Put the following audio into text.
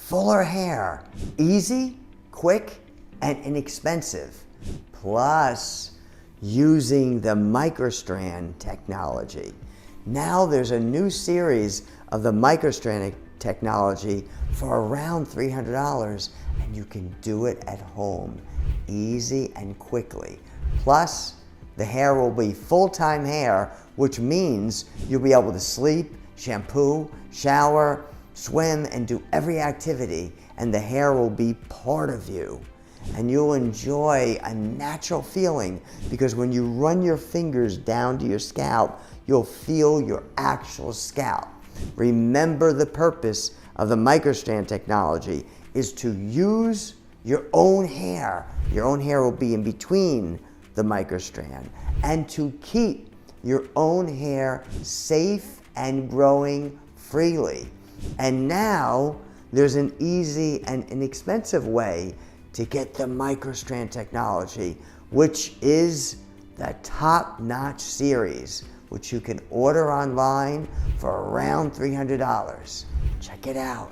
fuller hair. Easy, quick, and inexpensive. Plus, using the microstrand technology. Now there's a new series of the microstrand technology for around $300, and you can do it at home, easy and quickly. Plus, the hair will be full-time hair, which means you'll be able to sleep, shampoo, shower, swim, and do every activity, and the hair will be part of you. And you'll enjoy a natural feeling, because when you run your fingers down to your scalp, you'll feel your actual scalp. Remember, the purpose of the microstrand technology is to use your own hair. Your own hair will be in between the microstrand, and to keep your own hair safe and growing freely. And now there's an easy and inexpensive way to get the microstrand technology, which is the top-notch series, which you can order online for around $300. Check it out.